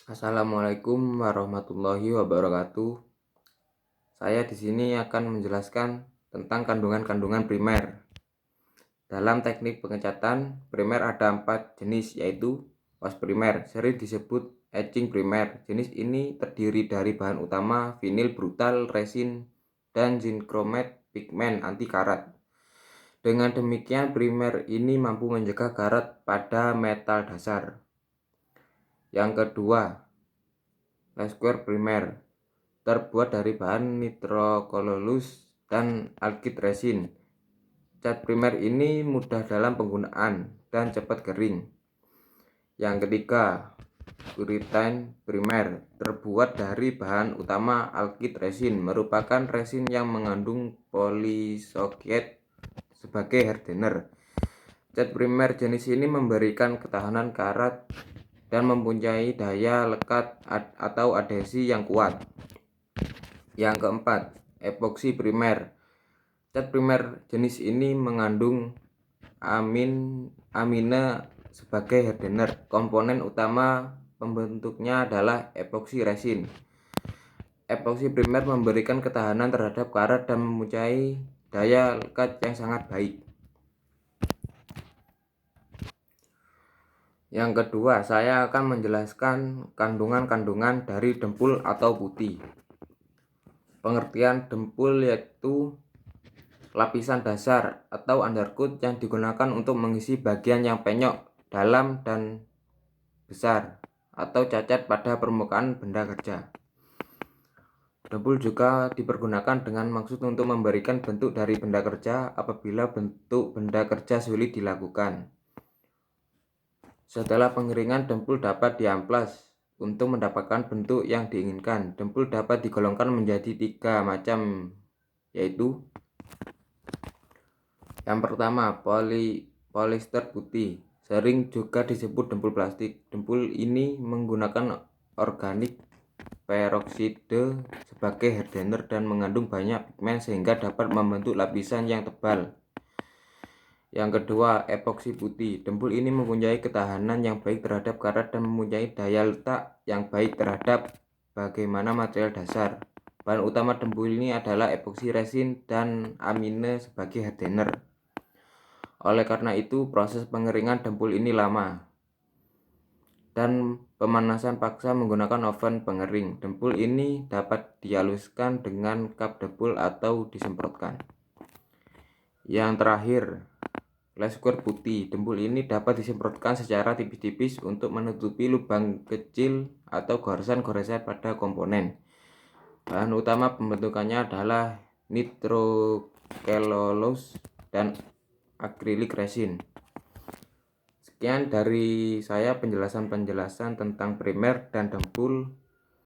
Assalamualaikum warahmatullahi wabarakatuh. Saya di sini akan menjelaskan tentang kandungan-kandungan primer. Dalam teknik pengecatan primer ada 4 jenis, yaitu was primer, sering disebut etching primer. Jenis ini terdiri dari bahan utama vinil brutal, resin, dan zinchromate pigmen anti karat. Dengan demikian primer ini mampu mencegah karat pada metal dasar. Yang kedua, Lasquer primer, terbuat dari bahan nitrocolorless dan alkyd resin. Cat primer ini mudah dalam penggunaan dan cepat kering. Yang ketiga, urethane primer, terbuat dari bahan utama alkyd resin, merupakan resin yang mengandung polysorbate sebagai hardener. Cat primer jenis ini memberikan ketahanan karat dan mempunyai daya lekat atau adhesi yang kuat. Yang keempat, epoksi primer. Cat primer jenis ini mengandung amine sebagai hardener. Komponen utama pembentuknya adalah epoksi resin. Epoksi primer memberikan ketahanan terhadap karat dan mempunyai daya lekat yang sangat baik. Yang kedua, saya akan menjelaskan kandungan-kandungan dari dempul atau putih. Pengertian dempul yaitu lapisan dasar atau undercoat yang digunakan untuk mengisi bagian yang penyok, dalam, dan besar atau cacat pada permukaan benda kerja. Dempul juga dipergunakan dengan maksud untuk memberikan bentuk dari benda kerja apabila bentuk benda kerja sulit dilakukan. Setelah pengeringan, dempul dapat diamplas untuk mendapatkan bentuk yang diinginkan. Dempul dapat digolongkan menjadi 3 macam, yaitu yang pertama, polyester putih, sering juga disebut dempul plastik. Dempul ini menggunakan organik peroksida sebagai hardener dan mengandung banyak pigmen sehingga dapat membentuk lapisan yang tebal. Yang kedua, epoksi putih. Dempul ini mempunyai ketahanan yang baik terhadap karat dan mempunyai daya letak yang baik terhadap bagaimana material dasar. Bahan utama dempul ini adalah epoksi resin dan amine sebagai hardener. Oleh karena itu, proses pengeringan dempul ini lama dan pemanasan paksa menggunakan oven pengering. Dempul ini dapat dihaluskan dengan kap dempul atau disemprotkan. Yang terakhir, Lasquer putih. Dempul ini dapat disemprotkan secara tipis-tipis untuk menutupi lubang kecil atau goresan-goresan pada komponen. Bahan utama pembentukannya adalah nitrocellulosa dan akrilik resin. Sekian dari saya penjelasan tentang primer dan dempul.